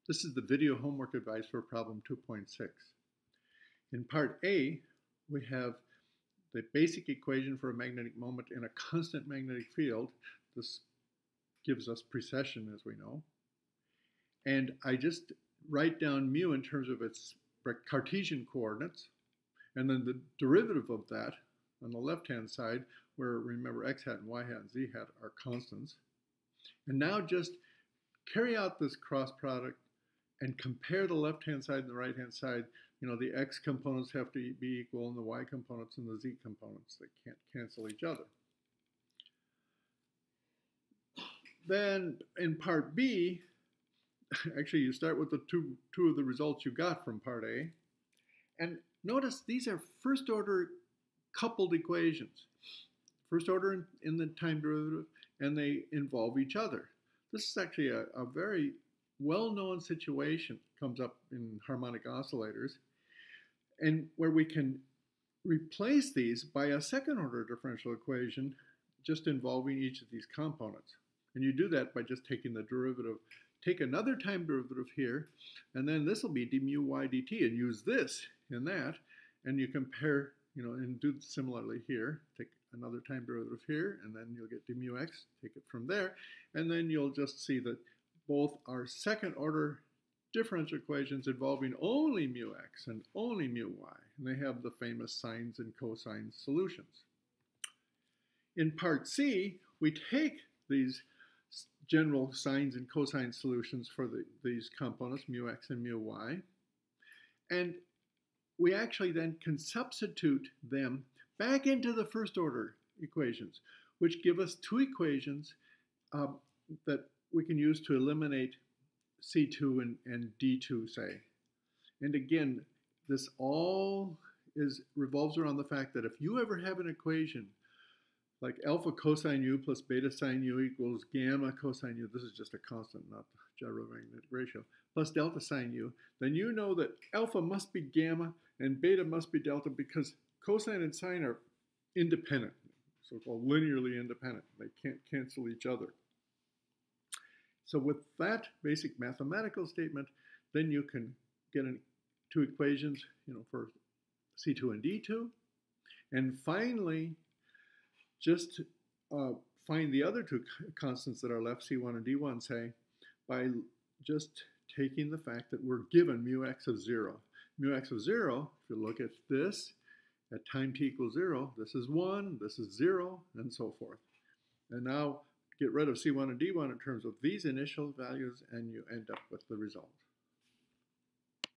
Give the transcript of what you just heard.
This is the video homework advice for problem 2.6. In part A, we have the basic equation for a magnetic moment in a constant magnetic field. This gives us precession, as we know. And I just write down mu in terms of its Cartesian coordinates, and then the derivative of that on the left-hand side, where remember x hat and y hat and z hat are constants. And now just carry out this cross product and compare the left-hand side and the right-hand side. You know, the x components have to be equal and the y components and the z components. They can't cancel each other. Then in part B, actually you start with the two of the results you got from part A. And notice these are first order coupled equations. First order in the time derivative, and they involve each other. This is actually a very well-known situation, comes up in harmonic oscillators, and where we can replace these by a second order differential equation just involving each of these components. And you do that by just taking the derivative, take another time derivative here, and then this will be d mu y dt, and use this in that, and you compare, you know, and do similarly here. Take another time derivative here, and then you'll get d mu x, take it from there, and then you'll just see that both are second order differential equations involving only mu x and only mu y, and they have the famous sines and cosine solutions. In part C, we take these general sines and cosine solutions for these components, mu x and mu y, and we actually then can substitute them back into the first order equations, which give us two equations that we can use to eliminate C2 and D2, say. And again, this all revolves around the fact that if you ever have an equation like alpha cosine u plus beta sine u equals gamma cosine u, this is just a constant, not the gyromagnetic ratio, plus delta sine u, then you know that alpha must be gamma and beta must be delta because cosine and sine are independent, so-called linearly independent. They can't cancel each other. So with that basic mathematical statement, then you can get two equations, you know, for C2 and D2. And finally, just find the other two constants that are left, C1 and D1, say, by just taking the fact that we're given mu x of 0. Mu x of 0, if you look at this, at time t equals 0, this is 1, this is 0, and so forth. And now get rid of C1 and D1 in terms of these initial values, and you end up with the result.